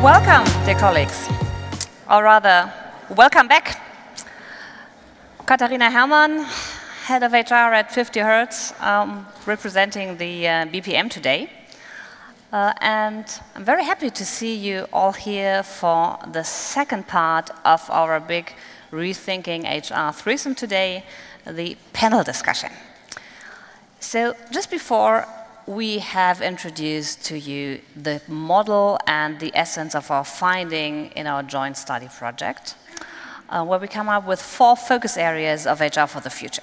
Welcome, dear colleagues, or rather, welcome back. Katharina Herrmann, Head of HR at 50 Hertz, representing the BPM today. And I'm very happy to see you all here for the second part of our big Rethinking HR threesome today, the panel discussion. So just before we have introduced to you the model and the essence of our finding in our joint study project, where we come up with 4 focus areas of HR for the future.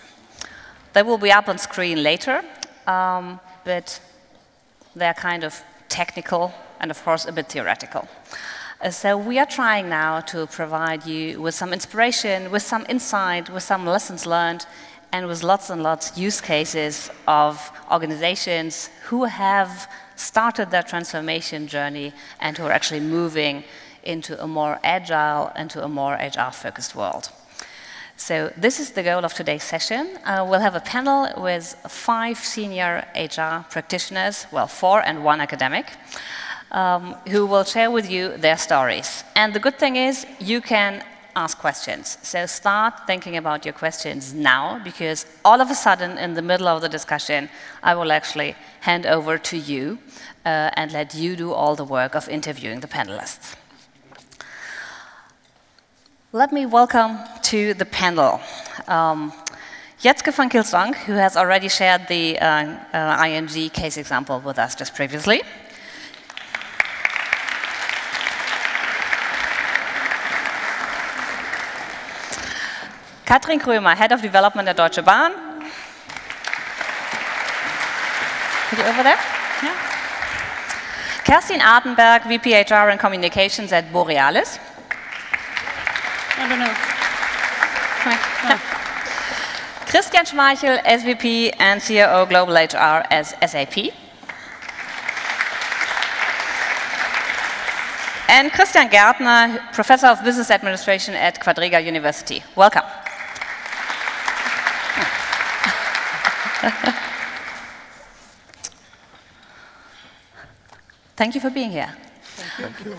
They will be up on screen later, but they're kind of technical and, of course, a bit theoretical. So we are trying now to provide you with some inspiration, with some insight, with some lessons learned, and with lots and lots use cases of organizations who have started their transformation journey and who are actually moving into a more agile, into a more HR-focused world. So this is the goal of today's session. We'll have a panel with 5 senior HR practitioners, well, 4 and 1 academic, who will share with you their stories. And the good thing is you can ask questions. So start thinking about your questions now, because all of a sudden, in the middle of the discussion, I will actually hand over to you and let you do all the work of interviewing the panelists. Let me welcome to the panel Jetske van Kilsang, who has already shared the ING case example with us just previously. Katrin Krömer, Head of Development at Deutsche Bahn. Are you over there? Yeah. Kerstin Artenberg, VP HR and Communications at Borealis. I don't know. No. Christian Schmeichel, SVP and COO Global HR as SAP. And Christian Gärtner, Professor of Business Administration at Quadriga University. Welcome. Thank you for being here. Thank you.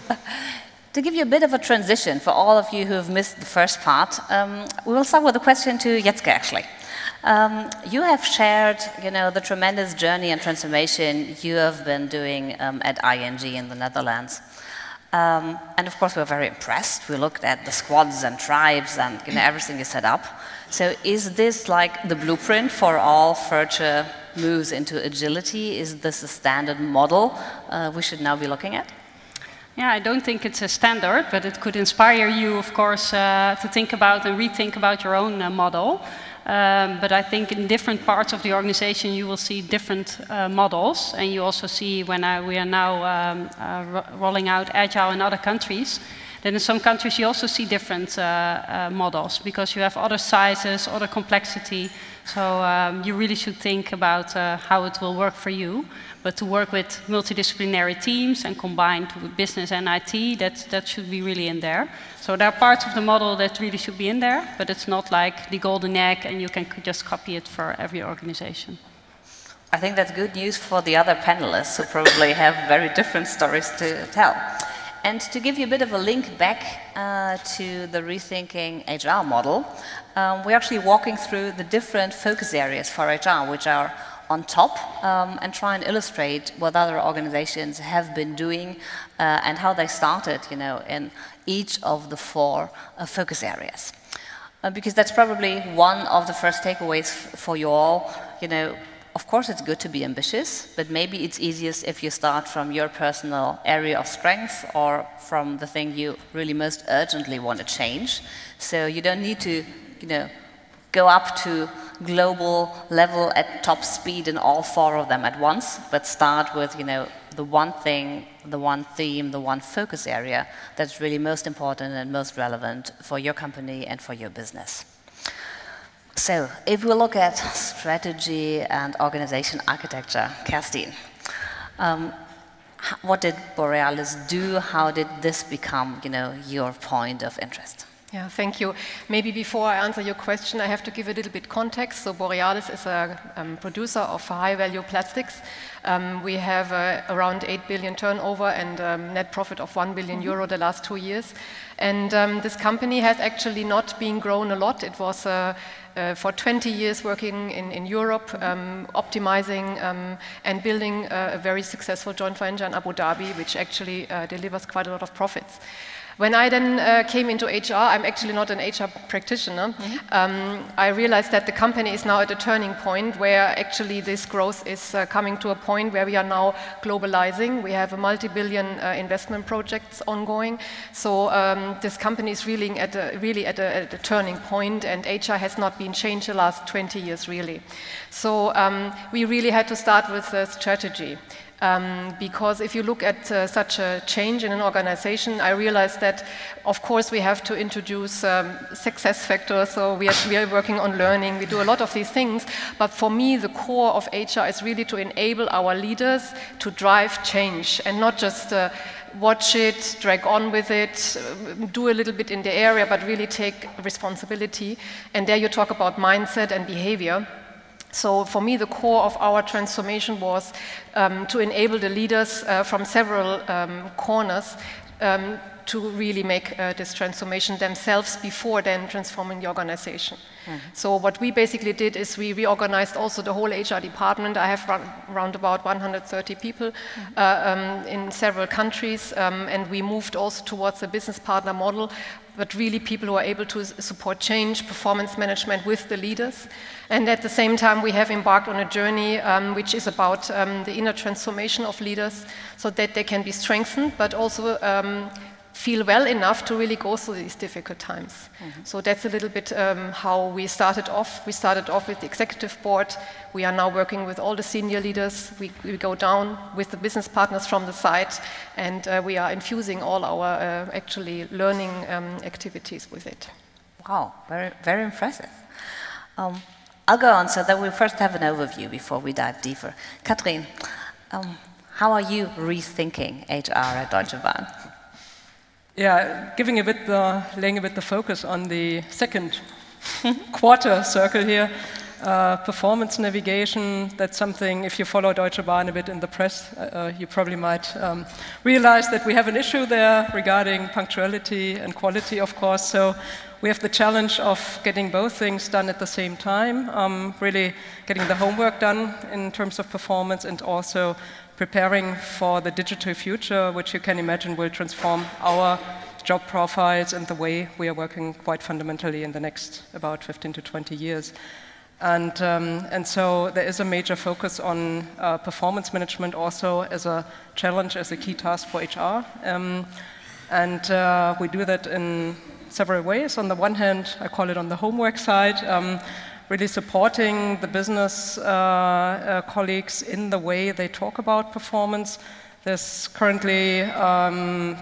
To give you a bit of a transition for all of you who have missed the first part, we will start with a question to Jetske, actually. You have shared, the tremendous journey and transformation you have been doing at ING in the Netherlands. And of course, we were very impressed. We looked at the squads and tribes and everything you set up. So is this like the blueprint for all future moves into agility? Is this a standard model we should now be looking at? Yeah, I don't think it's a standard, but it could inspire you, of course, to think about and rethink about your own model. But I think in different parts of the organization you will see different models, and you also see when we are now rolling out Agile in other countries, then in some countries you also see different models, because you have other sizes, other complexity, so you really should think about how it will work for you. But to work with multidisciplinary teams and combined with business and IT, that should be really in there. So there are parts of the model that really should be in there, but it's not like the golden egg and you can just copy it for every organization. I think that's good news for the other panelists who probably have very different stories to tell. And to give you a bit of a link back to the Rethinking HR model, we're actually walking through the different focus areas for HR, which are on top, and try and illustrate what other organizations have been doing and how they started, in each of the 4 focus areas. Because that's probably one of the first takeaways for you all. Of course it's good to be ambitious, but maybe it's easiest if you start from your personal area of strength or from the thing you really most urgently want to change. So you don't need to, go up to global level at top speed in all 4 of them at once, but start with, the one thing, the one theme, the one focus area that's really most important and most relevant for your company and for your business. So, if we look at strategy and organization architecture, Kerstin, what did Borealis do? How did this become, your point of interest? Yeah, thank you. Maybe before I answer your question, I have to give a little bit context. So Borealis is a producer of high-value plastics. We have around 8 billion turnover and net profit of 1 billion euro the last 2 years. And this company has actually not been grown a lot. It was for 20 years working in Europe, optimizing and building a very successful joint venture in Abu Dhabi, which actually delivers quite a lot of profits. When I then came into HR, I'm actually not an HR practitioner. I realized that the company is now at a turning point where actually this growth is coming to a point where we are now globalizing. We have a multi-billion investment projects ongoing. So this company is really at a turning point, and HR has not been changed the last 20 years really. So we really had to start with a strategy. Because if you look at such a change in an organization, I realized that, of course, we have to introduce success factors. So we are working on learning. We do a lot of these things. But for me, the core of HR is really to enable our leaders to drive change and not just watch it, drag on with it, do a little bit in the area, but really take responsibility. And there you talk about mindset and behavior. So for me, the core of our transformation was to enable the leaders from several corners to really make this transformation themselves before then transforming the organization. So what we basically did is we reorganized also the whole HR department. I have around about 130 people in several countries, and we moved also towards a business partner model, but really people who are able to support change, performance management with the leaders. And at the same time, we have embarked on a journey which is about the inner transformation of leaders so that they can be strengthened, but also feel well enough to really go through these difficult times. So that's a little bit how we started off. We started off with the executive board. We are now working with all the senior leaders. We go down with the business partners from the side, and we are infusing all our actually learning activities with it. Wow, very, very impressive. I'll go on so that we first have an overview before we dive deeper. Katrin, how are you rethinking HR at Deutsche Bahn? Yeah, laying a bit the focus on the second quarter circle here, performance navigation. That's something, if you follow Deutsche Bahn a bit in the press, you probably might realize that we have an issue there regarding punctuality and quality, of course. So we have the challenge of getting both things done at the same time, really getting the homework done in terms of performance and also preparing for the digital future, which you can imagine will transform our job profiles and the way we are working quite fundamentally in the next about 15 to 20 years. And so there is a major focus on performance management also as a challenge, as a key task for HR. And we do that in several ways. On the one hand, I call it on the homework side, really supporting the business colleagues in the way they talk about performance. There's currently a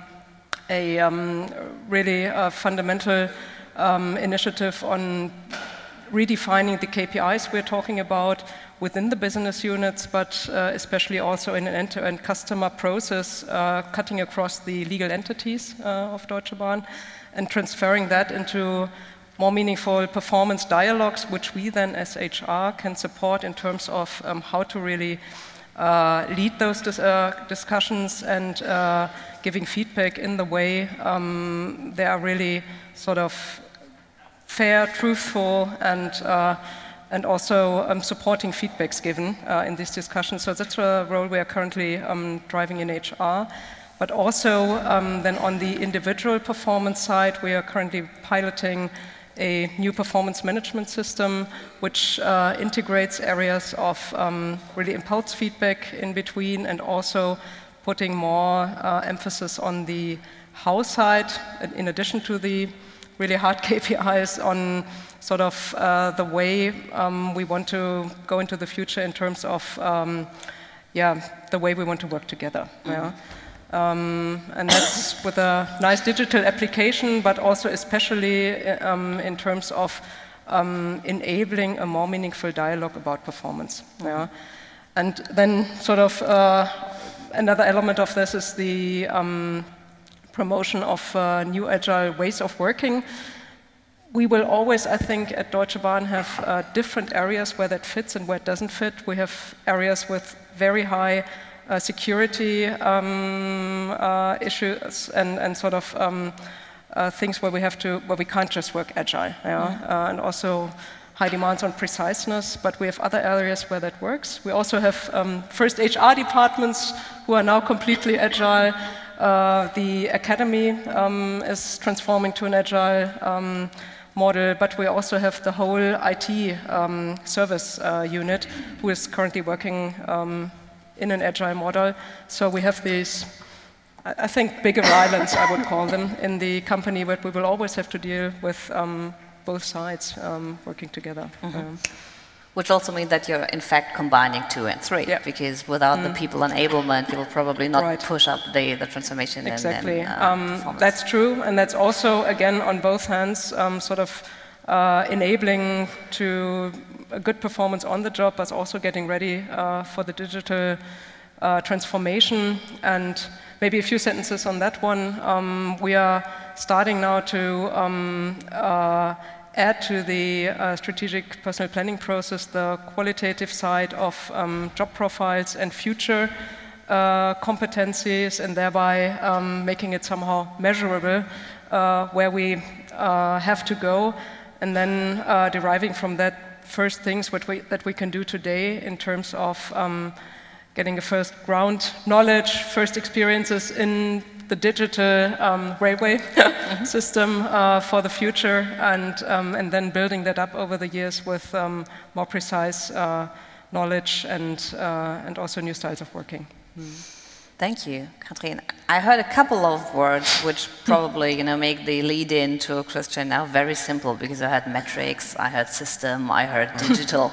really fundamental initiative on redefining the KPIs we're talking about within the business units, but especially also in an end-to-end customer process, cutting across the legal entities of Deutsche Bahn and transferring that into more meaningful performance dialogues, which we then as HR can support in terms of how to really lead those discussions and giving feedback in the way they are really sort of fair, truthful, and also supporting feedbacks given in these discussions. So that's a role we are currently driving in HR. But also then on the individual performance side, we are currently piloting a new performance management system which integrates areas of really impulse feedback in between and also putting more emphasis on the how side in addition to the really hard KPIs on sort of the way we want to go into the future in terms of the way we want to work together. Yeah. And that's with a nice digital application, but also especially in terms of enabling a more meaningful dialogue about performance. Yeah. And then sort of another element of this is the promotion of new agile ways of working. we will always, I think, at Deutsche Bahn have different areas where that fits and where it doesn't fit. We have areas with very high security issues and sort of things where we can't just work agile, and also high demands on preciseness. But we have other areas where that works. We also have first HR departments who are now completely agile. The academy is transforming to an agile model, but we also have the whole IT service unit who is currently working in an agile model. So we have these, I think, bigger islands, I would call them, in the company, but we will always have to deal with both sides working together. Which also means that you're in fact combining 2 and 3, because without the people enablement, you will probably not push up the transformation. Exactly. That's true, and that's also, again, on both hands, sort of enabling to a good performance on the job, but also getting ready for the digital transformation. And maybe a few sentences on that one. We are starting now to add to the strategic personal planning process the qualitative side of job profiles and future competencies, and thereby making it somehow measurable where we have to go, and then deriving from that first things that we can do today in terms of getting a first ground knowledge, first experiences in the digital railway system for the future, and then building that up over the years with more precise knowledge and also new styles of working. Thank you, Katrin. I heard a couple of words which probably make the lead-in to a question now very simple, because I heard metrics, I heard system, I heard digital.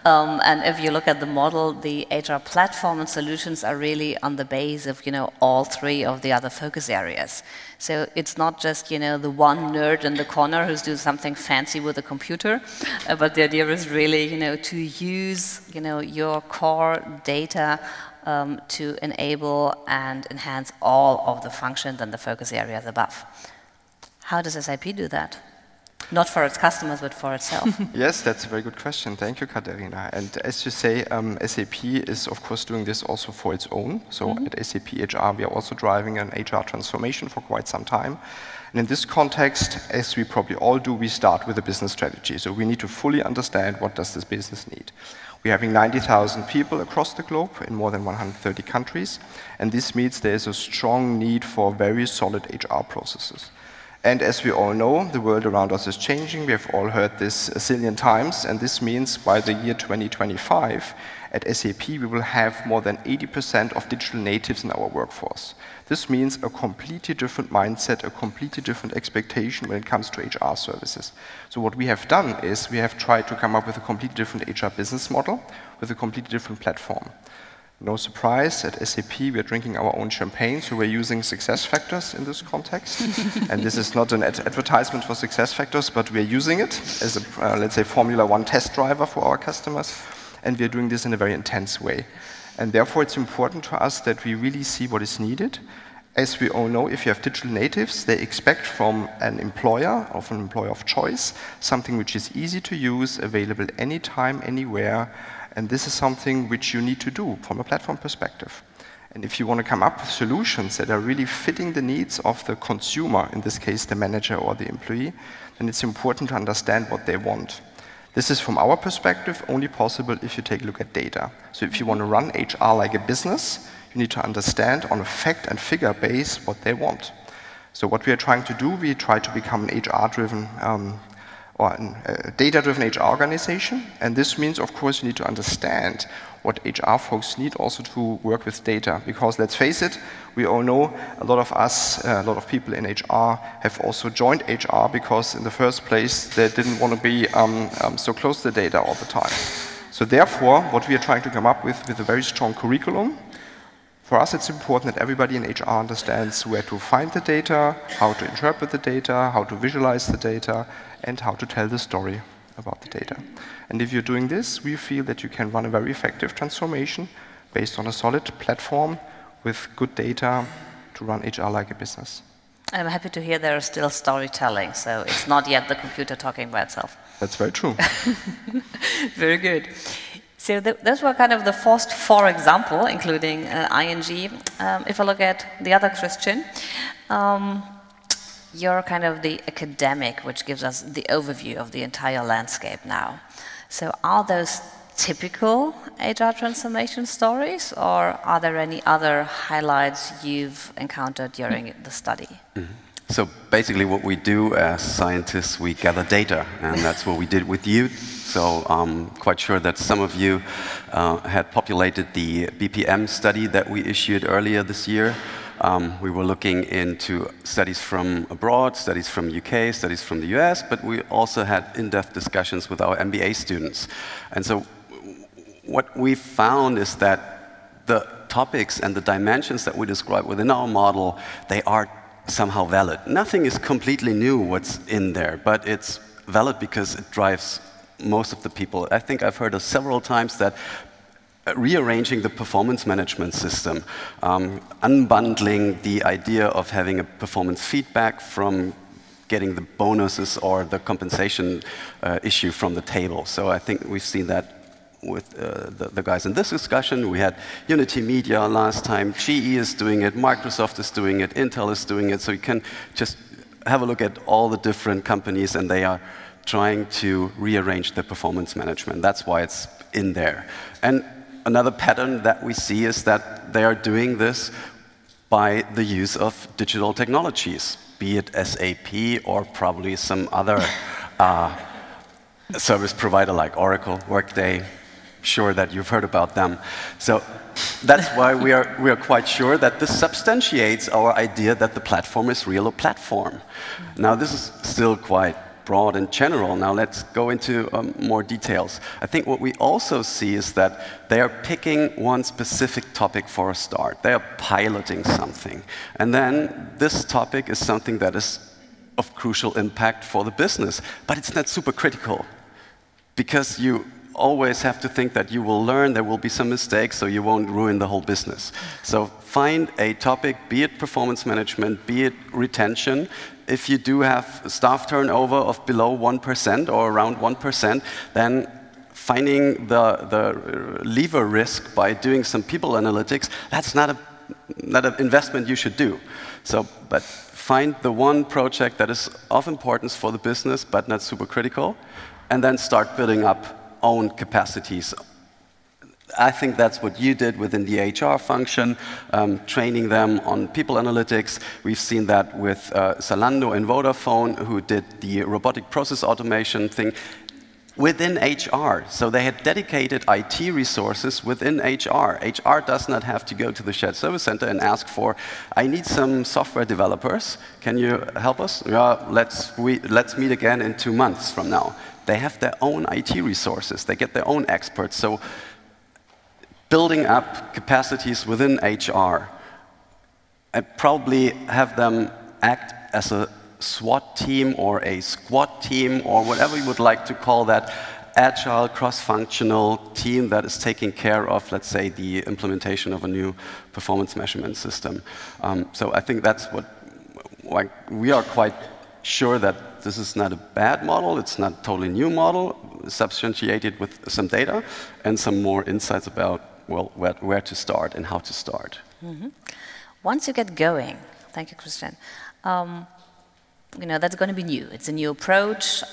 And if you look at the model, the HR platform and solutions are really on the base of all 3 of the other focus areas. So it's not just the one nerd in the corner who's doing something fancy with a computer, but the idea is really to use your core data to enable and enhance all of the functions and the focus areas above. How does SAP do that? Not for its customers, but for itself. Yes, that's a very good question. Thank you, Katharina. And as you say, SAP is, of course, doing this also for its own. So at SAP HR, we are also driving an HR transformation for quite some time. And in this context, as we probably all do, we start with a business strategy. So we need to fully understand what does this business need. We're having 90,000 people across the globe in more than 130 countries. And this means there's a strong need for very solid HR processes. And as we all know, the world around us is changing. We have all heard this a zillion times. And this means by the year 2025, at SAP, we will have more than 80% of digital natives in our workforce. This means a completely different mindset, a completely different expectation when it comes to HR services. So what we have done is we have tried to come up with a completely different HR business model with a completely different platform. No surprise, at SAP we are drinking our own champagne, so we're using success factors in this context. And this is not an advertisement for success factors, but we are using it as a, let's say, Formula 1 test driver for our customers. And we are doing this in a very intense way. And therefore it's important to us that we really see what is needed. As we all know, if you have digital natives, they expect from an employer of choice, something which is easy to use, available anytime, anywhere. And this is something which you need to do from a platform perspective. And if you want to come up with solutions that are really fitting the needs of the consumer, in this case the manager or the employee, then it's important to understand what they want. This is, from our perspective, only possible if you take a look at data. So if you want to run HR like a business, you need to understand on a fact and figure base what they want. So what we are trying to do, we try to become an HR-driven or a data-driven HR organization. And this means, of course, you need to understand what HR folks need also to work with data. Because let's face it, we all know a lot of us, a lot of people in HR have also joined HR because in the first place they didn't want to be so close to the data all the time. So therefore, what we are trying to come up with a very strong curriculum. For us, it's important that everybody in HR understands where to find the data, how to interpret the data, how to visualize the data, and how to tell the story about the data. And if you're doing this, we feel that you can run a very effective transformation based on a solid platform with good data to run HR like a business. I'm happy to hear there is still storytelling, so it's not yet the computer talking by itself. That's very true. Very good. So those were kind of the first 4 examples, including ING. If I look at the other Christian, you're kind of the academic, which gives us the overview of the entire landscape now. So are those typical HR transformation stories, or are there any other highlights you've encountered during the study? Mm-hmm. So basically what we do as scientists, we gather data, and that's what we did with you. So I'm quite sure that some of you had populated the BPM study that we issued earlier this year. We were looking into studies from abroad, studies from UK, studies from the US, but we also had in-depth discussions with our MBA students. And so what we found is that the topics and the dimensions that we describe within our model, they are somehow valid. Nothing is completely new what's in there, but it's valid because it drives most of the people. I think I've heard several times that rearranging the performance management system, unbundling the idea of having a performance feedback from getting the bonuses or the compensation issue from the table. So I think we've seen that with the guys in this discussion. We had Unity Media last time, GE is doing it, Microsoft is doing it, Intel is doing it, so you can just have a look at all the different companies, and they are trying to rearrange their performance management. That's why it's in there. And another pattern that we see is that they are doing this by the use of digital technologies, be it SAP or probably some other service provider like Oracle, Workday. Sure that you've heard about them. So that's why we are quite sure that this substantiates our idea that the platform is really a platform. Now this is still quite broad and general. Now let's go into more details. I think what we also see is that they are picking one specific topic for a start. They are piloting something. And then this topic is something that is of crucial impact for the business. But it's not super critical, because you always have to think that you will learn, there will be some mistakes, so you won't ruin the whole business. So find a topic, be it performance management, be it retention. If you do have staff turnover of below 1% or around 1%, then finding the lever risk by doing some people analytics, that's not an investment you should do. So, but find the one project that is of importance for the business, but not super critical, and then start building up own capacities. I think that's what you did within the HR function, training them on people analytics. We've seen that with Zalando and Vodafone, who did the robotic process automation thing within HR. So they had dedicated IT resources within HR. HR does not have to go to the shared service center and ask for, I need some software developers. Can you help us? Yeah, let's meet again in 2 months from now. They have their own IT resources. They get their own experts. So building up capacities within HR, and probably have them act as a SWAT team or a squad team or whatever you would like to call that, agile, cross-functional team that is taking care of, let's say, the implementation of a new performance measurement system. So I think that's what we are quite sure that this is not a bad model, it's not a totally new model, substantiated with some data and some more insights about, well, where to start and how to start. Mm-hmm. Once you get going, thank you, Christian, you know, that's going to be new. It's a new approach,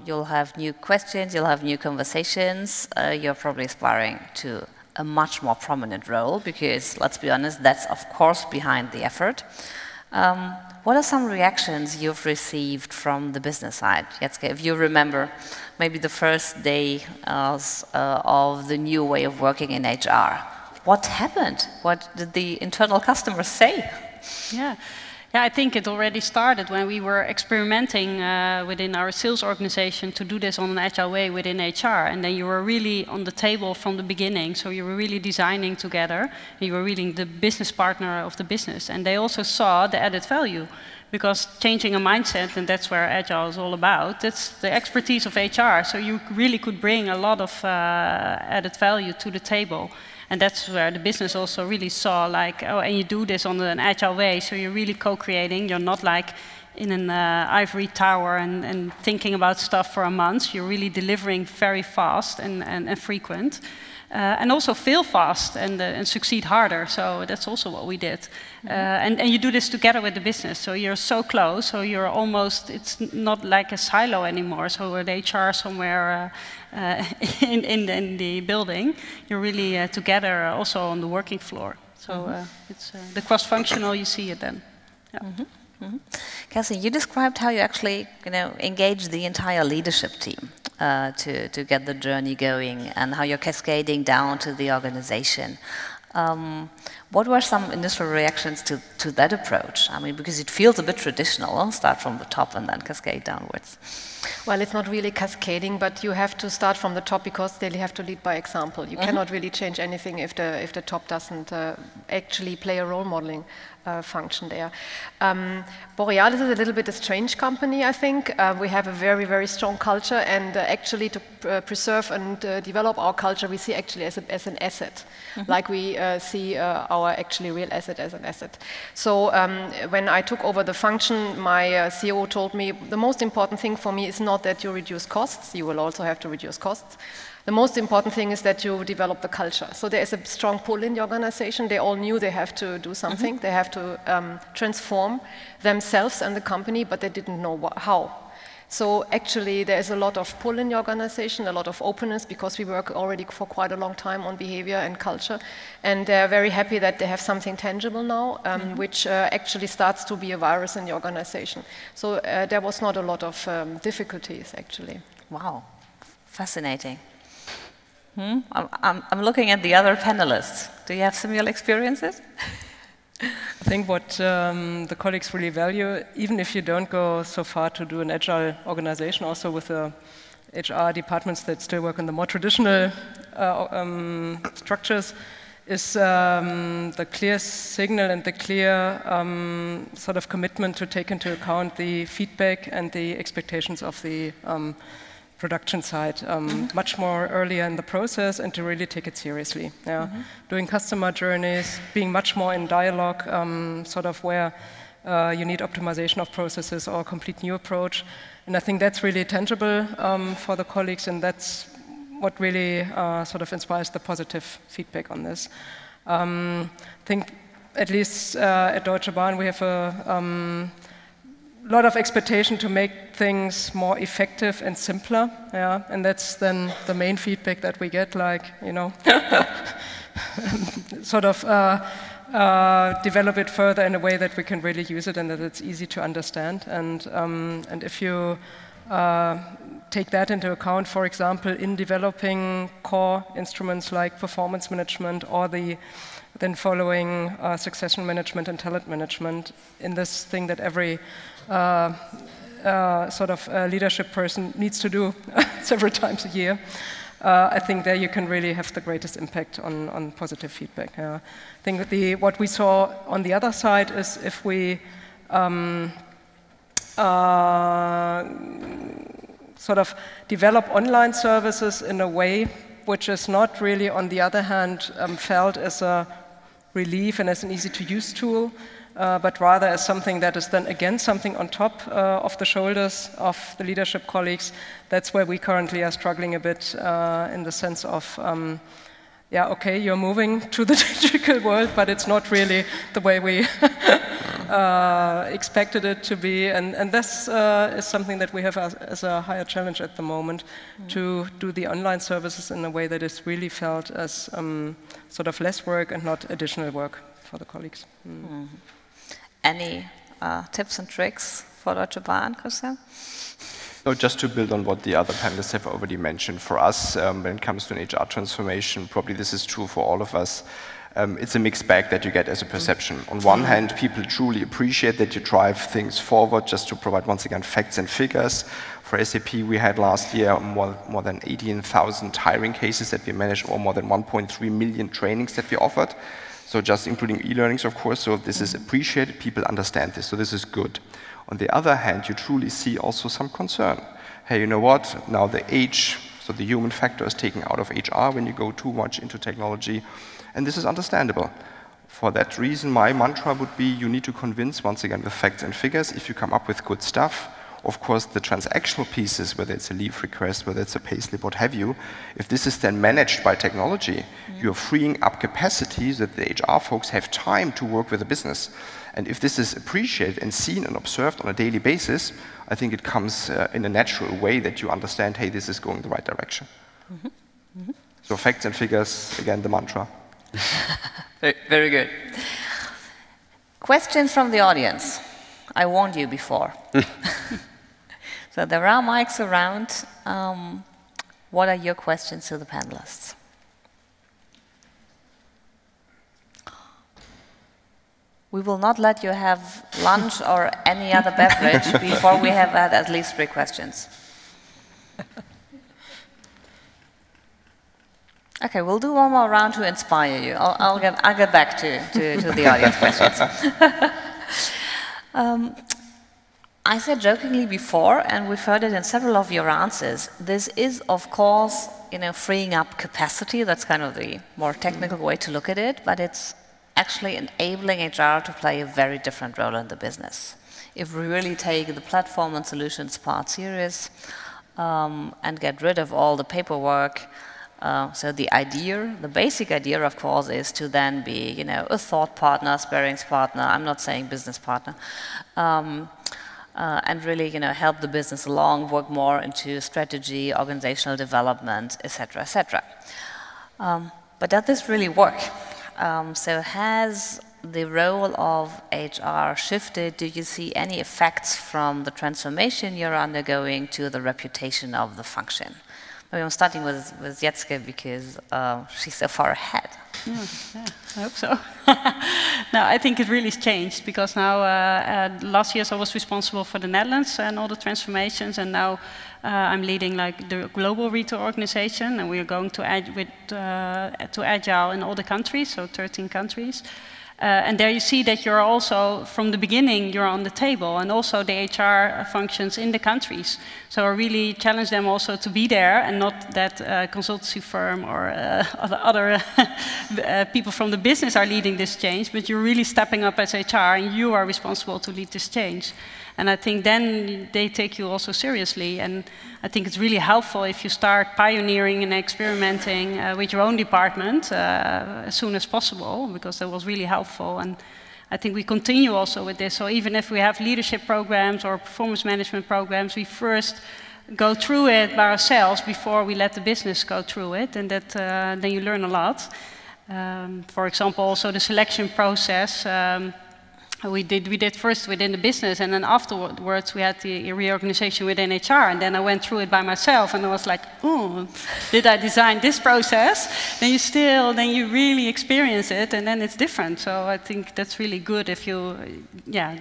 you'll have new questions, you'll have new conversations, you're probably aspiring to a much more prominent role, because, let's be honest, that's of course behind the effort. What are some reactions you've received from the business side? Jetske, if you remember, maybe the first day of the new way of working in HR. What happened? What did the internal customers say? Yeah, I think it already started when we were experimenting within our sales organization to do this on an agile way within HR. And then you were really on the table from the beginning. So you were really designing together. You were really the business partner of the business. And they also saw the added value. Because changing a mindset, and that's where agile is all about, that's the expertise of HR. So you really could bring a lot of added value to the table. And that's where the business also really saw, like, oh, and you do this on an agile way, so you're really co-creating. You're not like in an ivory tower and thinking about stuff for a month. You're really delivering very fast and frequent. And also fail fast and succeed harder. So that's also what we did. And you do this together with the business. So you're so close. So you're almost, it's not like a silo anymore. So with HR somewhere in the building, you're really together also on the working floor. So it's the cross-functional, you see it then. Yeah. Cassie, you described how you actually, engage the entire leadership team to get the journey going, and how you're cascading down to the organization. What were some initial reactions to that approach? I mean, because it feels a bit traditional, start from the top and then cascade downwards. Well, it's not really cascading, but you have to start from the top because they have to lead by example. You cannot really change anything if the top doesn't actually play a role modeling function there. Borealis is a little bit a strange company, I think. We have a very, very strong culture, and actually to preserve and develop our culture, we see actually as an asset, like we see our actually real asset as an asset. So when I took over the function, my CEO told me, the most important thing for me is not that you reduce costs, you will also have to reduce costs. The most important thing is that you develop the culture. So there is a strong pull in the organization. They all knew they have to do something. They have to transform themselves and the company, but they didn't know how. So actually there is a lot of pull in the organization, a lot of openness, because we work already for quite a long time on behavior and culture. And they're very happy that they have something tangible now, which actually starts to be a virus in the organization. So there was not a lot of difficulties, actually. Wow, fascinating. I'm looking at the other panelists. Do you have similar experiences? I think what the colleagues really value, even if you don't go so far to do an agile organization, also with the HR departments that still work in the more traditional structures, is the clear signal and the clear sort of commitment to take into account the feedback and the expectations of the production side much more earlier in the process, and to really take it seriously. Yeah. Doing customer journeys, being much more in dialogue, sort of where you need optimization of processes or a complete new approach. And I think that's really tangible for the colleagues, and that's what really sort of inspires the positive feedback on this. I think at least at Deutsche Bahn we have a lot of expectation to make things more effective and simpler, yeah, and that's then the main feedback that we get, like, sort of develop it further in a way that we can really use it and that it's easy to understand. And if you take that into account, for example, in developing core instruments like performance management or the then following succession management and talent management, in this thing that every sort of leadership person needs to do several times a year, I think there you can really have the greatest impact on positive feedback. I think that what we saw on the other side is if we sort of develop online services in a way which is not really, on the other hand, felt as a relief and as an easy-to-use tool, but rather as something that is then again something on top of the shoulders of the leadership colleagues. That's where we currently are struggling a bit in the sense of, yeah, okay, you're moving to the digital world, but it's not really the way we expected it to be. And this is something that we have as a higher challenge at the moment, to do the online services in a way that is really felt as sort of less work and not additional work for the colleagues. Any tips and tricks for Deutsche Bahn, Christian? No, just to build on what the other panelists have already mentioned, for us, when it comes to an HR transformation, probably this is true for all of us, it's a mixed bag that you get as a perception. On one hand, people truly appreciate that you drive things forward. Just to provide, once again, facts and figures. For SAP, we had last year more than 18,000 hiring cases that we managed, or more than 1.3 million trainings that we offered. So just including e-learnings, of course. So this is appreciated. People understand this. So this is good. On the other hand, you truly see also some concern. Hey, you know what? Now the age, so the human factor is taken out of HR when you go too much into technology. And this is understandable. For that reason, my mantra would be you need to convince, once again, with facts and figures. If you come up with good stuff, of course, the transactional pieces, whether it's a leave request, whether it's a payslip, what have you, if this is then managed by technology, you're freeing up capacity so that the HR folks have time to work with the business. And if this is appreciated and seen and observed on a daily basis, I think it comes in a natural way that you understand, hey, this is going the right direction. So facts and figures, again, the mantra. Very good. Questions from the audience. I warned you before. So there are mics around. What are your questions to the panelists? We will not let you have lunch or any other beverage before we have had at least 3 questions. Okay, we'll do one more round to inspire you. I'll get back to the audience questions. I said jokingly before, and we've heard it in several of your answers, this is, of course, freeing up capacity. That's kind of the more technical way to look at it, but it's actually enabling HR to play a very different role in the business. If we really take the platform and solutions part serious and get rid of all the paperwork, so the idea, the basic idea, of course, is to then be, a thought partner, sparings partner. I'm not saying business partner, and really, help the business along, work more into strategy, organizational development, etc., etc. But does this really work? So has the role of HR shifted? Do you see any effects from the transformation you're undergoing to the reputation of the function? Maybe I'm starting with Jetske because she's so far ahead. Yeah, I hope so. No, I think it really has changed because now, last year I was responsible for the Netherlands and all the transformations, and now I'm leading the global retail organization, and we are going to Agile in all the countries, so 13 countries. And there you see that you're also, from the beginning, you're on the table, and also the HR functions in the countries. So I really challenge them also to be there, and not that consultancy firm or other people from the business are leading this change, but you're really stepping up as HR, and you are responsible to lead this change. And I think then they take you also seriously, and I think it's really helpful if you start pioneering and experimenting with your own department as soon as possible, because that was really helpful. And I think we continue also with this. So even if we have leadership programs or performance management programs, we first go through it by ourselves before we let the business go through it, and that then you learn a lot. For example, also the selection process. We did first within the business, and then afterwards we had the reorganization within HR, and then I went through it by myself, and I was like, oh, did I design this process? Then you really experience it, and then it's different. So I think that's really good if you,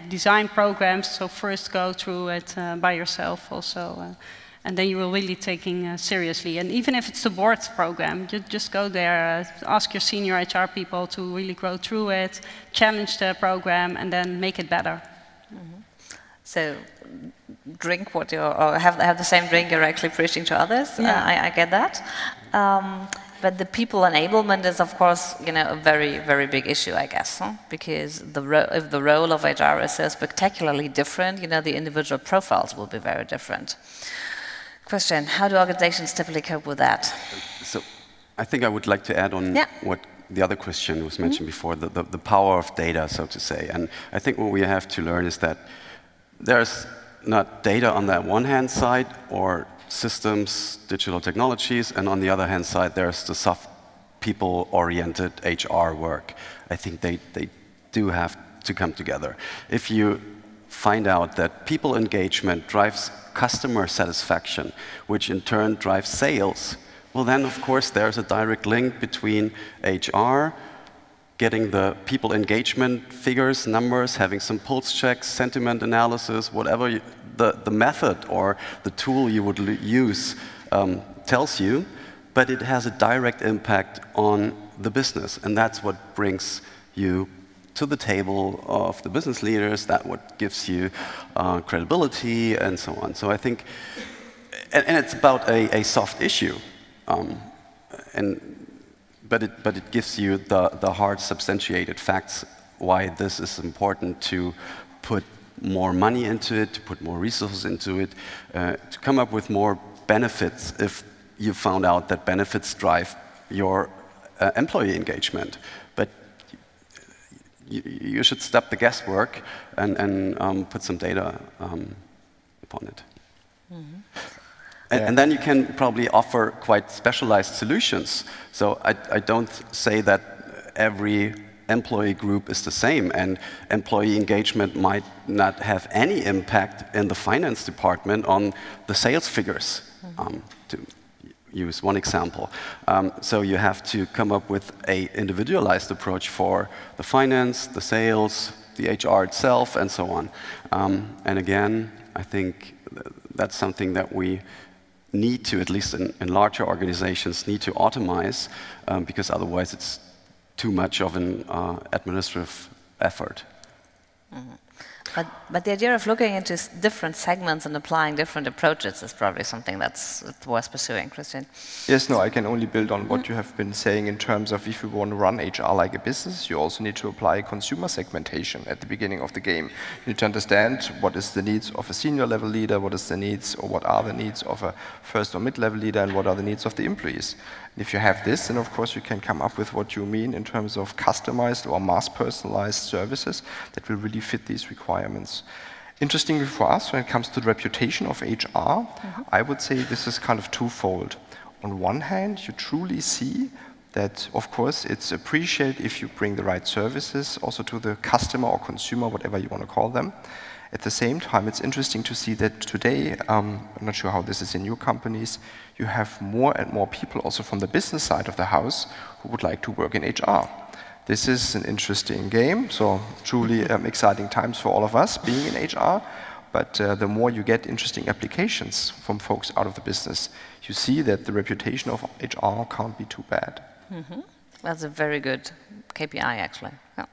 design programs. So first go through it by yourself also. And then you will really taking seriously. And even if it's the board program, just go there, ask your senior HR people to really go through it, challenge the program, and then make it better. Mm-hmm. So drink what you, or have the same drink you're actually preaching to others. Yeah. I get that. But the people enablement is, of course, a very, very big issue, I guess, huh? Because if the role of HR is so spectacularly different, the individual profiles will be very different. Question, how do organizations typically cope with that? So I think I would like to add on what the other question was mentioned before, the power of data, so to say. And I think what we have to learn is that there's not data on that one hand side, or systems, digital technologies, and on the other hand side, there's the soft people-oriented HR work. I think they do have to come together. If you find out that people engagement drives customer satisfaction, which in turn drives sales, well then of course there's a direct link between HR, getting the people engagement figures, numbers, having some pulse checks, sentiment analysis, whatever the method or the tool you would use tells you, but it has a direct impact on the business, and that's what brings you to the table of the business leaders, that what gives you credibility and so on. So I think, and it's about a soft issue. And but it gives you the hard substantiated facts why this is important to put more money into it, to put more resources into it, to come up with more benefits if you found out that benefits drive your employee engagement. But you should stop the guesswork and put some data upon it. Yeah. And then you can probably offer quite specialized solutions. So I don't say that every employee group is the same, and employee engagement might not have any impact in the finance department on the sales figures, to use one example. So you have to come up with an individualized approach for the finance, the sales, the HR itself, and so on. And again, I think that's something that we need to, at least in larger organizations, need to automize, because otherwise it's too much of an administrative effort. But the idea of looking into different segments and applying different approaches is probably something that's worth pursuing, Christian. Yes, no, I can only build on what you have been saying in terms of if you want to run HR like a business, you also need to apply consumer segmentation at the beginning of the game. You need to understand what is the needs of a senior level leader, what is the needs or what are the needs of a first or mid-level leader, and what are the needs of the employees. And if you have this, then of course you can come up with what you mean in terms of customized or mass personalized services that will really fit these requirements. Interestingly for us, when it comes to the reputation of HR, I would say this is kind of twofold. On one hand, you truly see that, of course, it's appreciated if you bring the right services also to the customer or consumer, whatever you want to call them. At the same time, it's interesting to see that today, I'm not sure how this is in your companies, you have more and more people also from the business side of the house who would like to work in HR. This is an interesting game, so truly exciting times for all of us being in HR, but the more you get interesting applications from folks out of the business, you see that the reputation of HR can't be too bad. That's a very good KPI, actually. Yeah.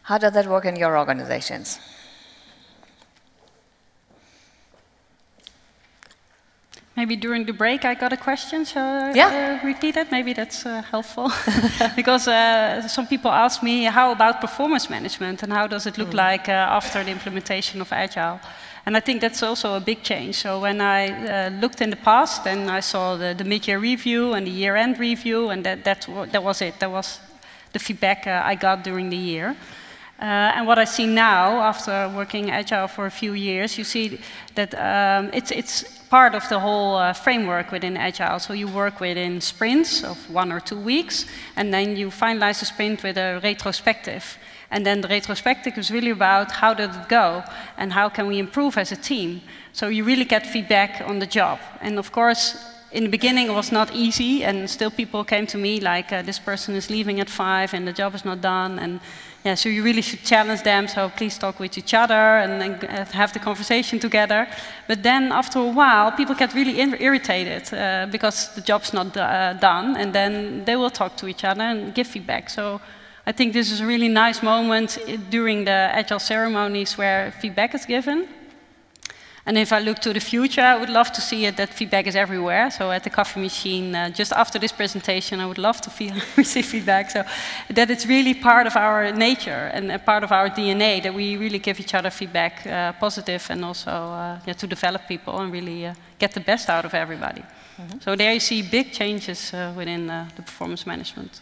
How does that work in your organizations? Maybe during the break I got a question, so I repeat it. Maybe that's helpful. Because some people ask me, how about performance management and how does it look like after the implementation of Agile? And I think that's also a big change. So when I looked in the past and I saw the mid-year review and the year-end review, and that was it. That was the feedback I got during the year. And what I see now, after working Agile for a few years, you see that it's part of the whole framework within Agile. So you work within sprints of 1 or 2 weeks, and then you finalize the sprint with a retrospective. And then the retrospective is really about how did it go, and how can we improve as a team. So you really get feedback on the job. And of course, in the beginning it was not easy, and still people came to me like, this person is leaving at 5 and the job is not done. And yeah, so you really should challenge them, so please talk with each other and then have the conversation together. But then after a while, people get really irritated because the job's not done, and then they will talk to each other and give feedback. So I think this is a really nice moment during the Agile ceremonies where feedback is given. And if I look to the future, I would love to see it that feedback is everywhere. So at the coffee machine, just after this presentation, I would love to receive feedback. So that it's really part of our nature and a part of our DNA, that we really give each other feedback, positive, and also to develop people and really get the best out of everybody. So there you see big changes within the performance management.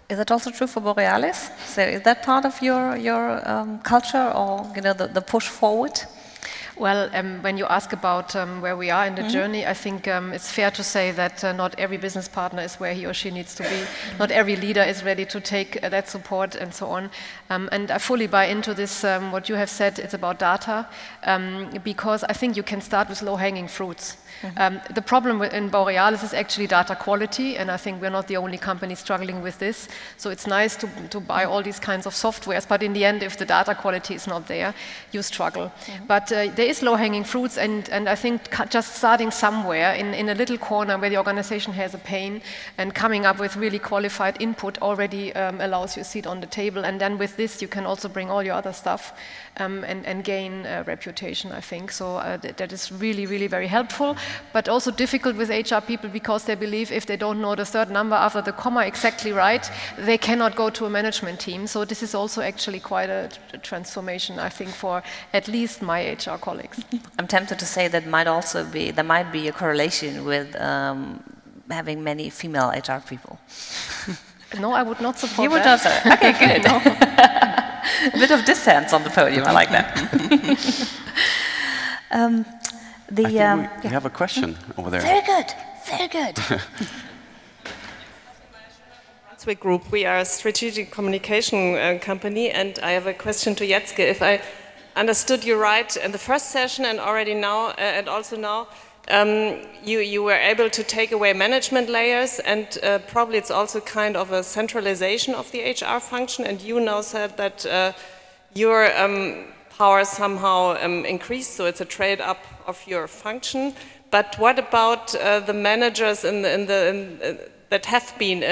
Is that also true for Borealis? So is that part of your culture, or the push forward? Well, when you ask about where we are in the journey, I think it's fair to say that not every business partner is where he or she needs to be. Not every leader is ready to take that support and so on. And I fully buy into this, what you have said, it's about data, because I think you can start with low-hanging fruits. The problem in Borealis is actually data quality, and I think we're not the only company struggling with this. So it's nice to buy all these kinds of softwares, but in the end, if the data quality is not there, you struggle. But there is low-hanging fruits, and I think just starting somewhere in a little corner where the organization has a pain and coming up with really qualified input already allows you a seat on the table. And then with this, you can also bring all your other stuff and gain reputation, I think. So that is really, really very helpful, but also difficult with HR people because they believe if they don't know the third number after the comma exactly right, they cannot go to a management team. So this is also actually quite a transformation, I think, for at least my HR colleagues. I'm tempted to say that there might be a correlation with having many female HR people. No, I would not support you would that. not say, okay, good. A bit of dissent on the podium, I like that. We have a question over there. Very good, very good. Group. We are a strategic communication company, and I have a question to Jetzke. If I understood you right in the first session and already now, and also now, you were able to take away management layers, and probably it's also kind of a centralization of the HR function, and you now said that your power somehow increased, so it's a trade-up of your function. But what about the managers that have been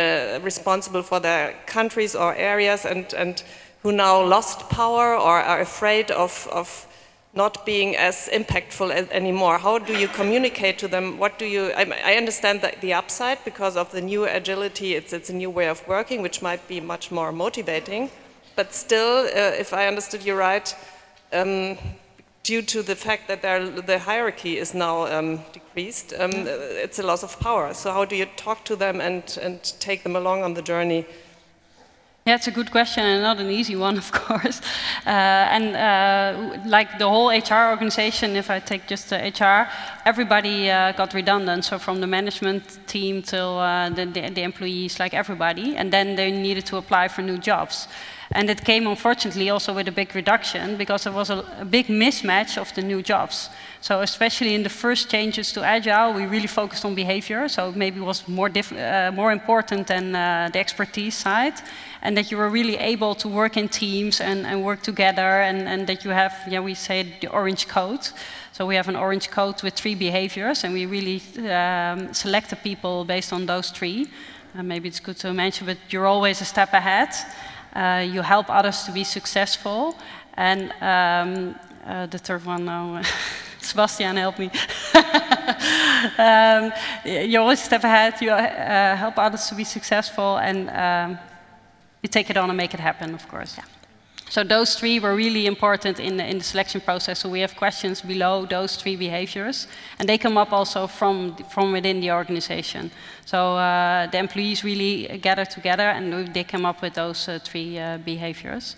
responsible for their countries or areas and who now lost power or are afraid of not being as impactful anymore? How do you communicate to them? What do you? I understand that the upside because of the new agility. It's a new way of working, which might be much more motivating. But still, if I understood you right, due to the fact that the hierarchy is now decreased, it's a loss of power. So how do you talk to them and take them along on the journey? Yeah, it's a good question and not an easy one, of course. Like the whole HR organization, if I take just the HR, everybody got redundant. So from the management team till the employees, like everybody. And then they needed to apply for new jobs. And it came, unfortunately, also with a big reduction because there was a big mismatch of the new jobs. So especially in the first changes to Agile, we really focused on behavior. So maybe it was more important than the expertise side. And that you were really able to work in teams and work together, and that you have, we say, the orange code. So we have an orange code with 3 behaviors, and we really select the people based on those 3. Maybe it's good to mention, but you're always a step ahead. You help others to be successful. And the third one now, Sebastian, help me. You always step ahead, you help others to be successful, and you take it on and make it happen, of course. Yeah. So those 3 were really important in the selection process. So we have questions below those 3 behaviors, and they come up also from within the organization. So the employees really gather together, and they come up with those 3 behaviors.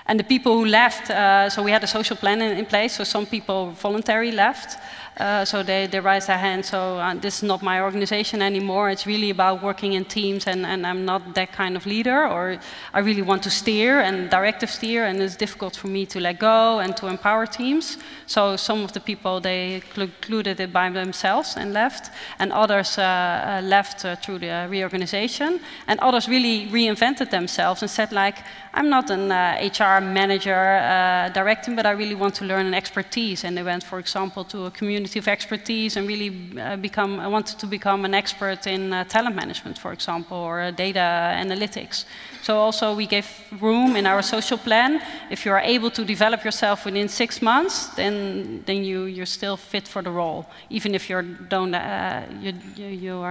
And the people who left, so we had a social plan in place, so some people voluntarily left. So they raised their hand, so this is not my organization anymore. It's really about working in teams, and I'm not that kind of leader, or I really want to steer and directive steer, and it's difficult for me to let go and to empower teams. So some of the people, they concluded it by themselves and left, and others left through the reorganization, and others really reinvented themselves and said, like, I'm not an HR manager directing, but I really want to learn an expertise. And they went, for example, to a community of expertise and really wanted to become an expert in talent management, for example, or data analytics. So also we gave room in our social plan. If you are able to develop yourself within 6 months, then you're still fit for the role, even if you are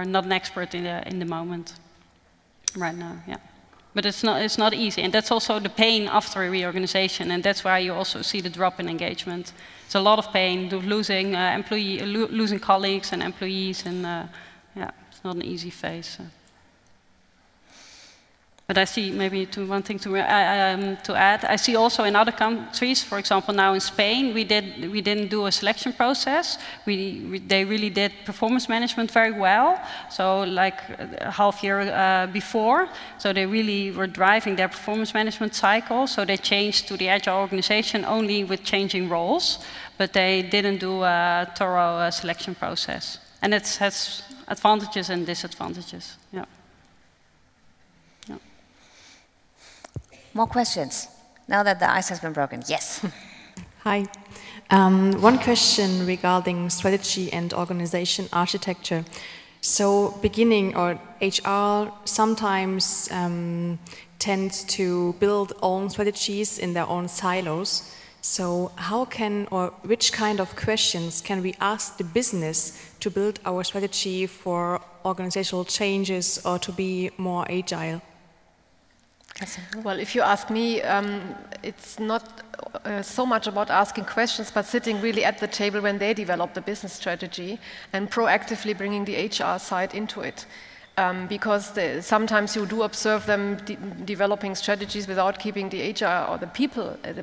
not an expert in the moment right now. Yeah. But it's not easy, and that's also the pain after a reorganization, and that's why you also see the drop in engagement. It's a lot of pain, losing losing colleagues and employees, and yeah, it's not an easy phase. But I see maybe one thing to add. I see also in other countries, for example, now in Spain, we didn't do a selection process. They really did performance management very well. So like a half year before, so they really were driving their performance management cycle. So they changed to the agile organization only with changing roles, but they didn't do a thorough selection process. And it has advantages and disadvantages. Yeah. More questions, now that the ice has been broken. Yes. Hi. One question regarding strategy and organization architecture. So beginning or HR sometimes tends to build own strategies in their own silos. So how can or which kind of questions can we ask the business to build our strategy for organizational changes or to be more agile? Well, if you ask me, it's not so much about asking questions, but sitting really at the table when they develop the business strategy and proactively bringing the HR side into it. Because sometimes you do observe them developing strategies without keeping the HR or the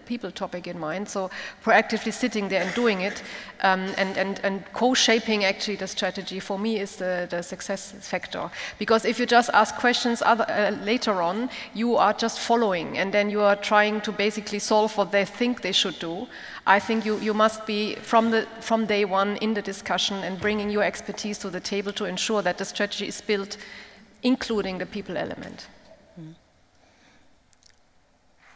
people topic in mind. So proactively sitting there and doing it and co-shaping actually the strategy for me is the success factor. Because if you just ask questions later on, you are just following and then you are trying to basically solve what they think they should do. I think you must be from day one in the discussion and bringing your expertise to the table to ensure that the strategy is built, including the people element.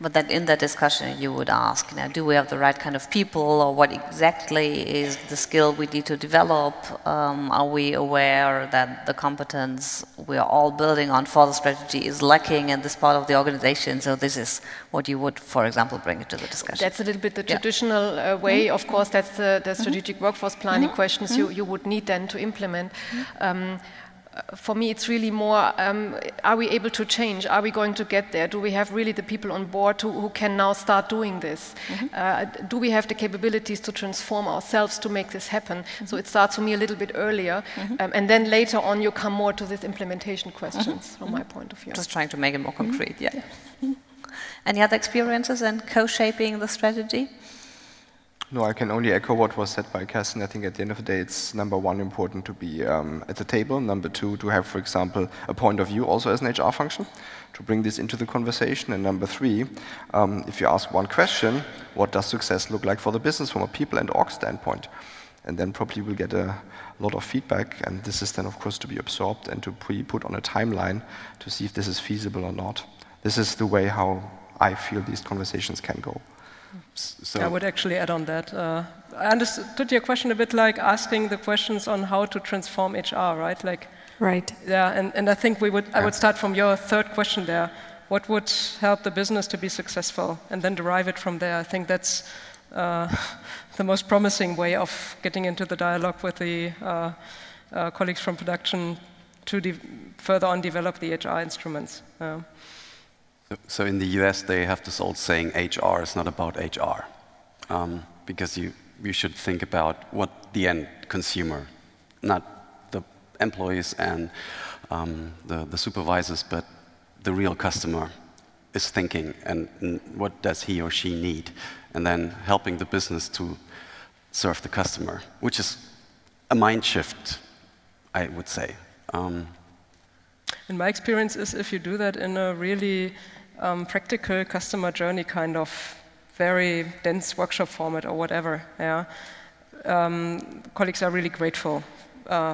But then in that discussion you would ask, do we have the right kind of people, or what exactly is the skill we need to develop? Are we aware that the competence we are all building on for the strategy is lacking in this part of the organization? So this is what you would, for example, bring into the discussion. That's a little bit the traditional way. Of course, that's the strategic workforce planning questions you would need then to implement. For me, it's really more, are we able to change? Are we going to get there? Do we have really the people on board who can now start doing this? Do we have the capabilities to transform ourselves to make this happen? So it starts for me a little bit earlier. And then later on, you come more to these implementation questions from my point of view. Just trying to make it more concrete, yeah. Any other experiences in co-shaping the strategy? No, I can only echo what was said by Katrin. I think at the end of the day, it's number one, important to be at the table. Number two, to have, for example, a point of view also as an HR function, to bring this into the conversation. And number three, if you ask one question, what does success look like for the business from a people and org standpoint? And then probably we'll get a lot of feedback. And this is then, of course, to be absorbed and to be put on a timeline to see if this is feasible or not. This is the way how I feel these conversations can go. So I would actually add on that. I understood your question a bit like asking the questions on how to transform HR, right? Like, right. Yeah, and I think I would start from your third question there. What would help the business to be successful? And then derive it from there. I think that's the most promising way of getting into the dialogue with the colleagues from production to further on develop the HR instruments. So in the US, they have this old saying, HR is not about HR. Because you should think about what the end consumer, not the employees and the supervisors, but the real customer is thinking and what does he or she need. And then helping the business to serve the customer, which is a mind shift, I would say. In my experience is if you do that in a really practical customer journey kind of very dense workshop format or whatever, yeah, colleagues are really grateful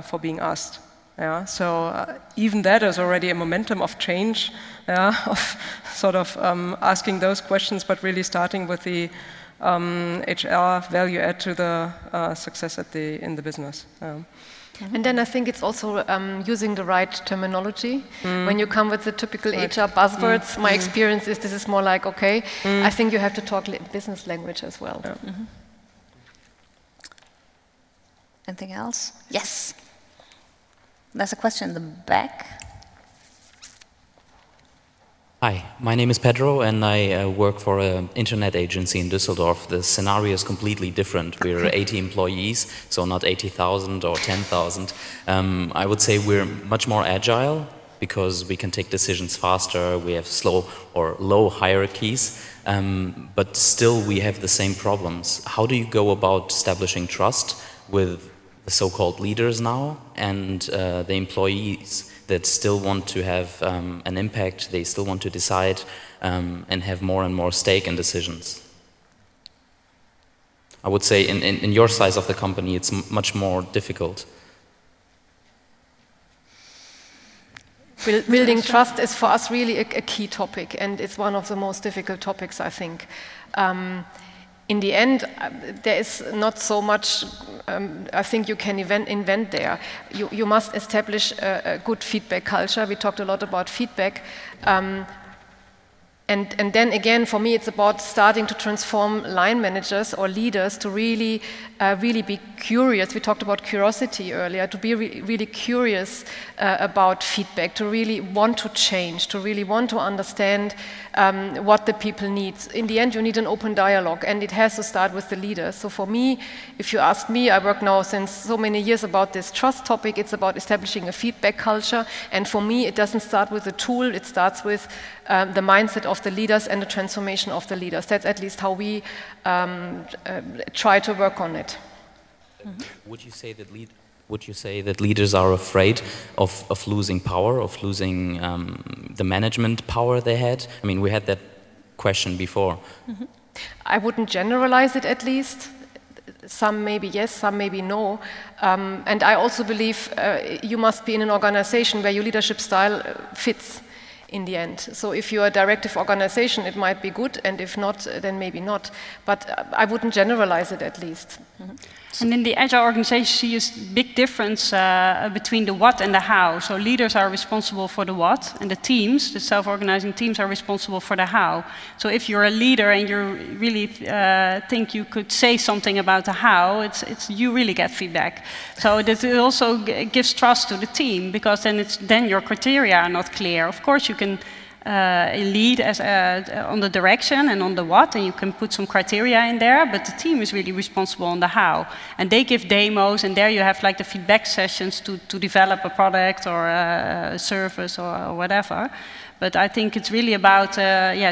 for being asked. Yeah, so even that is already a momentum of change, yeah, of sort of asking those questions, but really starting with the HR value add to the success in the business. And then I think it's also using the right terminology. When you come with the typical HR buzzwords, my experience is this is more like, okay, I think you have to talk business language as well. Yeah. Anything else? Yes. There's a question in the back. Hi, my name is Pedro and I work for an internet agency in Düsseldorf. The scenario is completely different. We're 80 employees, so not 80,000 or 10,000. I would say we're much more agile because we can take decisions faster, we have slow or low hierarchies, but still we have the same problems. How do you go about establishing trust with the so-called leaders now and the employees that still want to have an impact, they still want to decide and have more and more stake in decisions? I would say in your size of the company, it's much more difficult. Building trust is for us really a key topic, and it's one of the most difficult topics, I think. in the end, there is not so much I think you can invent there. You must establish a good feedback culture. We talked a lot about feedback. And then again, for me, it's about starting to transform line managers or leaders to really be curious. We talked about curiosity earlier, to be really curious about feedback, to really want to change, to really want to understand what the people need. In the end, you need an open dialogue, and it has to start with the leaders. So for me, if you ask me, I work now since so many years about this trust topic. It's about establishing a feedback culture, and for me, it doesn't start with a tool. It starts with the mindset of the leaders and the transformation of the leaders. That's at least how we try to work on it. Mm-hmm. Would you say that leaders are afraid of losing power, of losing the management power they had? I mean, we had that question before. Mm-hmm. I wouldn't generalize it, at least. Some maybe yes, some maybe no. And I also believe you must be in an organization where your leadership style fits in the end. So if you're a directive organization, it might be good, and if not, then maybe not. But I wouldn't generalize it, at least. Mm-hmm. And in the agile organization, you see a big difference between the what and the how. So leaders are responsible for the what, and the teams, the self-organizing teams, are responsible for the how. So if you're a leader and you really think you could say something about the how, you really get feedback. So that it also gives trust to the team, because then your criteria are not clear. Of course, you can lead on the direction and on the what, and you can put some criteria in there, but the team is really responsible on the how. And they give demos, and there you have like the feedback sessions to develop a product or a service or whatever. But I think it's really about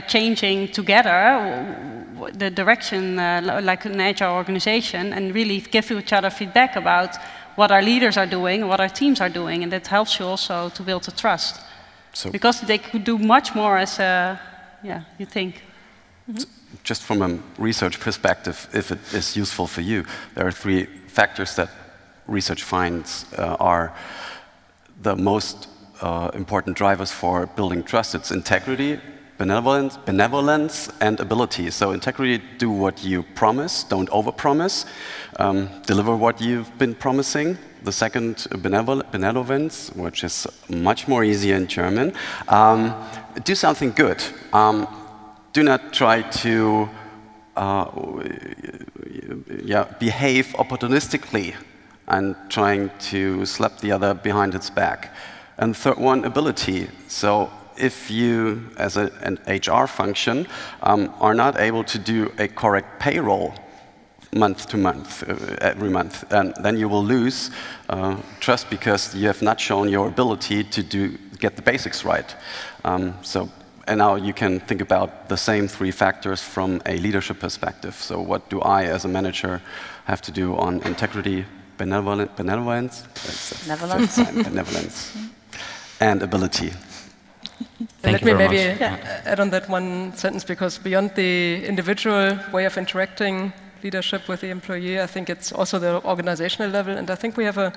changing together the direction like an agile organization, and really give each other feedback about what our leaders are doing and what our teams are doing, and that helps you also to build the trust. So because they could do much more as you think. Mm-hmm. Just from a research perspective, if it is useful for you, there are 3 factors that research finds are the most important drivers for building trust. It's integrity, benevolence, and ability. So integrity, do what you promise, don't overpromise, deliver what you've been promising. The second, benevolence, which is much more easier in German. Do something good. Do not try to behave opportunistically and trying to slap the other behind its back. And third one, ability. So if you, as an HR function, are not able to do a correct payroll month to month, every month, and then you will lose trust, because you have not shown your ability to get the basics right. And now you can think about the same 3 factors from a leadership perspective. So what do I, as a manager, have to do on integrity, benevolence, and ability? Let me maybe add on that one sentence, because beyond the individual way of interacting leadership with the employee, I think it's also the organizational level, and I think we have an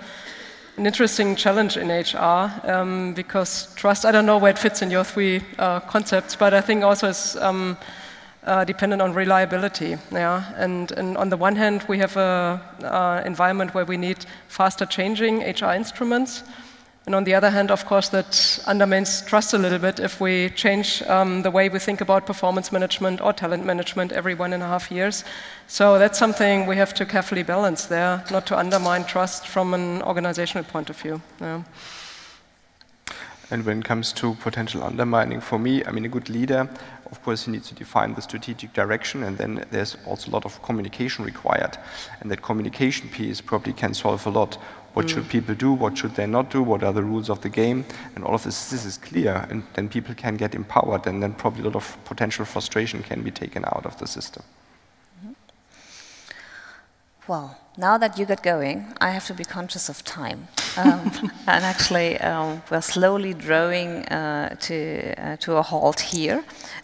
interesting challenge in HR, because trust, I don't know where it fits in your 3 concepts, but I think also it's dependent on reliability. Yeah? And on the one hand, we have an environment where we need faster changing HR instruments, and on the other hand, of course, that undermines trust a little bit if we change the way we think about performance management or talent management every 1.5 years. So that's something we have to carefully balance there, not to undermine trust from an organizational point of view. Yeah. And when it comes to potential undermining, for me, I mean, a good leader, of course, he needs to define the strategic direction, and then there's also a lot of communication required. And that communication piece probably can solve a lot. What should people do? What should they not do? What are the rules of the game? And all of this is clear, and then people can get empowered, and then probably a lot of potential frustration can be taken out of the system. Mm-hmm. Well, now that you get going, I have to be conscious of time. And actually, we're slowly drawing to a halt here.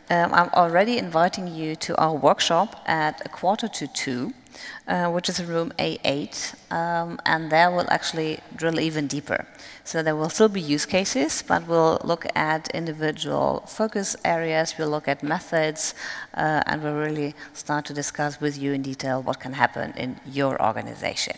I'm already inviting you to our workshop at 1:45. which is room A8, and there we'll actually drill even deeper. So there will still be use cases, but we'll look at individual focus areas, we'll look at methods, and we'll really start to discuss with you in detail what can happen in your organization.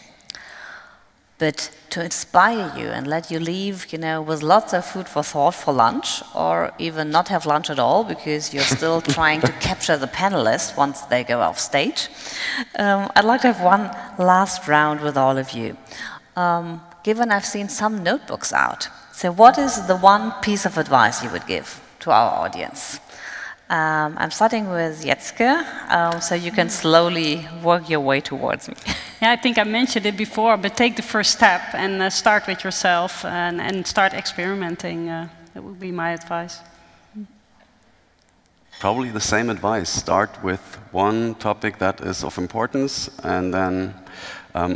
But to inspire you and let you leave, you know, with lots of food for thought for lunch, or even not have lunch at all because you're still trying to capture the panelists once they go off stage, I'd like to have one last round with all of you. Given I've seen some notebooks out, so what is the one piece of advice you would give to our audience? I'm starting with Jetske, so you can slowly work your way towards me. Yeah, I think I mentioned it before, but take the first step and start with yourself and start experimenting. That would be my advice. Probably the same advice. Start with one topic that is of importance and then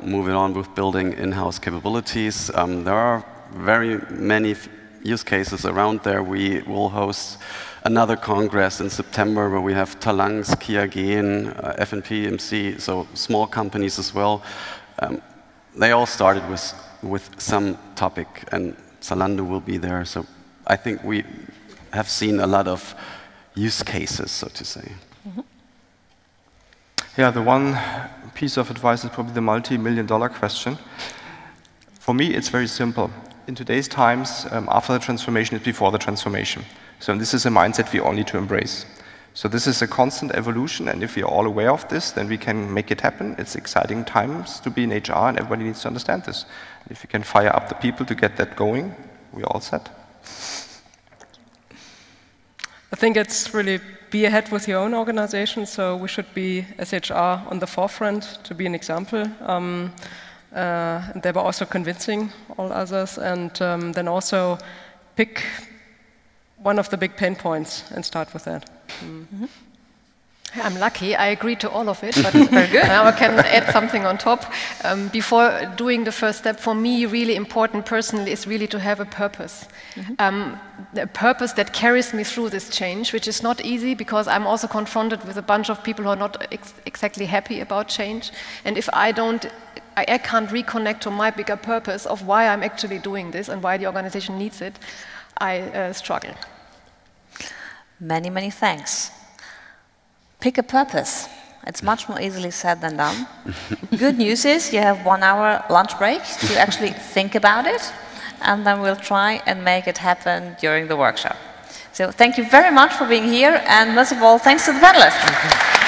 move it on with building in-house capabilities. There are very many use cases around there. We will host another congress in September where we have Talangs, Kiagen, F&P, MC, so small companies as well. They all started with some topic, and Zalando will be there. So I think we have seen a lot of use cases, so to say. Mm-hmm. Yeah, the one piece of advice is probably the multi-million-dollar question. For me, it's very simple. In today's times, after the transformation is before the transformation. So this is a mindset we all need to embrace. So this is a constant evolution, and if we are all aware of this, then we can make it happen. It's exciting times to be in HR, and everybody needs to understand this. If you can fire up the people to get that going, we're all set. I think it's really be ahead with your own organization, so we should be, as HR, on the forefront to be an example. They were also convincing all others, and then also pick one of the big pain points and start with that. Mm-hmm. I'm lucky, I agree to all of it, but now I can add something on top. Before doing the first step, for me, really important personally is really to have a purpose. Mm-hmm. A purpose that carries me through this change, which is not easy because I'm also confronted with a bunch of people who are not exactly happy about change. And if I can't reconnect to my bigger purpose of why I'm actually doing this and why the organization needs it, I struggle. Many, many thanks. Pick a purpose. It's much more easily said than done. Good news is you have 1 hour lunch break to actually think about it, and then we'll try and make it happen during the workshop. So thank you very much for being here, and most of all, thanks to the panelists.